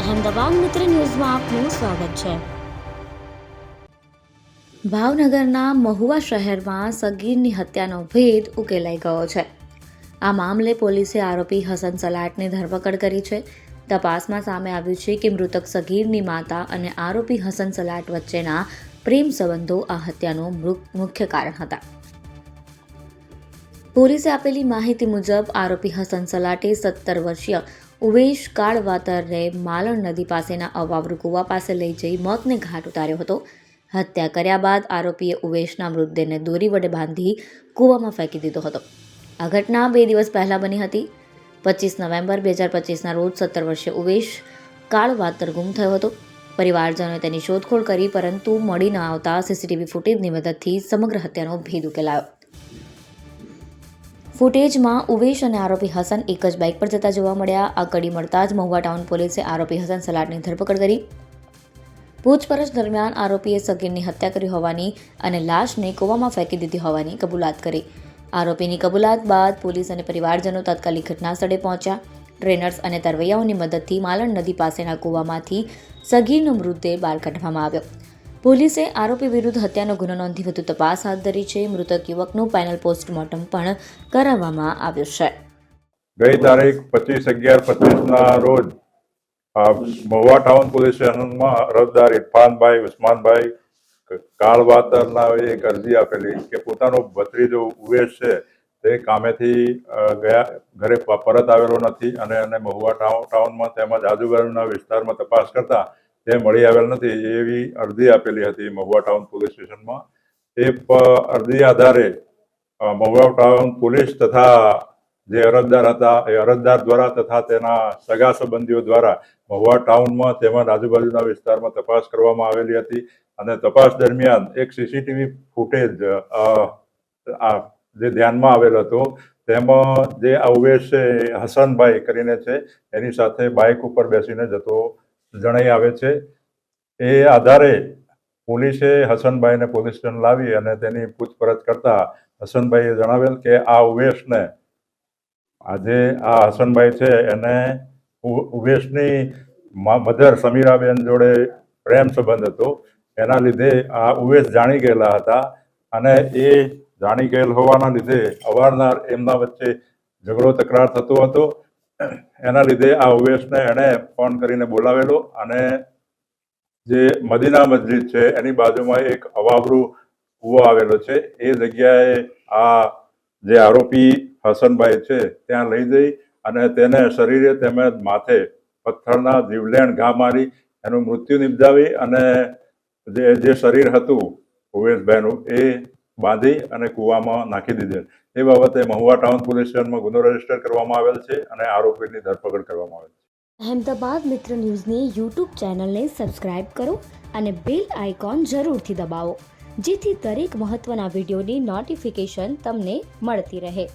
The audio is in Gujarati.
અહેમદાબાદ મિત્ર ન્યૂઝમાં આપનું સ્વાગત છે। ભાવનગરના મહુવા શહેરમાં સગીરની હત્યાનો ભેદ ઉકેલાઈ ગયો છે। આ મામલે પોલીસે આરોપી હસન સલાટની ધરપકડ કરી છે। તપાસમાં સામે આવ્યું છે કે મૃતક સગીરની માતા અને આરોપી હસન સલાટ વચ્ચેના પ્રેમ સંબંધો આ હત્યાનું મુખ્ય કારણ હતા। પોલીસે આપેલી માહિતી મુજબ આરોપી હસન સલાટે 17 વર્ષીય ઉવેશ કાળવાતરને માલણ નદી પાસેના અવાવરૂ કૂવા પાસે લઈ જઈ મોતને ઘાટ ઉતાર્યો હતો। હત્યા કર્યા બાદ આરોપીએ ઉવેશના મૃતદેહને દોરી વડે બાંધી કૂવામાં ફેંકી દીધો હતો। આ ઘટના 2 દિવસ પહેલા બની હતી। 25 નવેમ્બર 2025ના રોજ 17 વર્ષીય ઉવેશ કાળવાતર ગુમ થયો હતો। પરિવારજનોએ તેની શોધખોળ કરી, પરંતુ મળી ન આવતા સીસીટીવી ફૂટેજની મદદથી સમગ્ર હત્યાનો ભેદ ઉકેલાયો। ફૂટેજમાં ઉવેશ અને આરોપી હસન એક જ બાઇક પર જતા જોવા મળ્યા। આ કડી મળતા જ મહુવા ટાઉન પોલીસે આરોપી હસન સલાટની ધરપકડ કરી। પૂછપરછ દરમિયાન આરોપીએ સગીરની હત્યા કરી હોવાની અને લાશને કૂવામાં ફેંકી દીધી હોવાની કબૂલાત કરી। આરોપીની કબૂલાત બાદ પોલીસ અને પરિવારજનો તાત્કાલિક ઘટના સ્થળે પહોંચ્યા। ટ્રેનર્સ અને તરવૈયાઓની મદદથી માલણ નદી પાસેના કૂવામાંથી સગીરનો મૃતદેહ બહાર કાઢવામાં આવ્યો। પોલીસે આરોપી વિરુદ્ધ હત્યાનો ગુનો નોંધી વધુ તપાસ હાથ ધરી છે। મૃતક યુવકનું પેનલ પોસ્ટમોર્ટમ પણ કરાવવામાં આવ્યું છે। ગઈ તારીખ 25/11/25ના રોજ મહુવા ટાઉન પોલીસ સ્ટેશનમાં અરજદાર ઇરફાનભાઈ ઉસ્માનભાઈ કાળવાતરના એક અરજી આપેલી કે પોતાનો ભત્રીજો ઉવેશ છે તે કામેથી ઘરે પરત આવેલો નથી અને એને મહુવા ટાઉનમાં તેમજ આજુબાજુના વિસ્તારમાં તપાસ કરતા તે મળી આવેલ નથી એવી અરજી આપેલી હતી મહુવા ટાઉન પોલીસ સ્ટેશનમાં। એ અરજી આધારે મહુવા ટાઉન પોલીસ તથા જે અરજદાર હતા એ અરજદાર દ્વારા તથા તેના સગા સંબંધીઓ દ્વારા મહુવા ટાઉનમાં તેમજ આજુબાજુના વિસ્તારમાં તપાસ કરવામાં આવેલી હતી અને તપાસ દરમિયાન એક સીસીટીવી ફૂટેજ જે ધ્યાનમાં આવેલ હતો તેમાં જે આ ઉવેશ છે હસનભાઈ કરીને છે એની સાથે બાઇક ઉપર બેસીને જતો જણાઈ આવે છે। એ આધારે પોલીસે હસનભાઈને પોલીસ સ્ટેશન લાવી અને તેની પૂછપરછ કરતા હસનભાઈએ જણાવેલ કે આ ઉવેશને આજે આ હસનભાઈ છે એને ઉવેશની મધર સમીરાબેન જોડે પ્રેમ સંબંધ હતો। એના લીધે આ ઉવેશ જાણી ગયેલા હતા અને એ જાણી ગયેલ હોવાના લીધે અવારનવાર એમના વચ્ચે ઝઘડો તકરાર થતો હતો। એના લીધે આ ઉવેશને એણે ફોન કરીને બોલાવેલો અને જે મદીના મસ્જિદ છે એની બાજુમાં એક અવાવરૂ કૂવો આવેલો છે એ જગ્યાએ આ જે આરોપી હસનભાઈ છે ત્યાં લઈ જઈ અને તેને શરીરે તેમજ માથે પથ્થરના જીવલેણ ઘા મારી એનું મૃત્યુ નિપજાવી અને જે શરીર હતું ઉવેશભાઈનું એ બાંધી અને કૂવામાં નાખી દીધેલ। એ બાબતે મહુવા ટાઉન પોલીસ સ્ટેશનમાં ગુનો રજીસ્ટર કરવામાં આવેલ છે અને આરોપીની ધરપકડ કરવામાં આવેલ છે। અહેમદાબાદ મિત્ર ન્યૂઝની યુટ્યુબ ચેનલને સબસ્ક્રાઇબ કરો અને બેલ આઇકોન જરૂરથી દબાવો, જેથી દરેક મહત્વના વિડીયોની નોટિફિકેશન તમને મળતી રહે।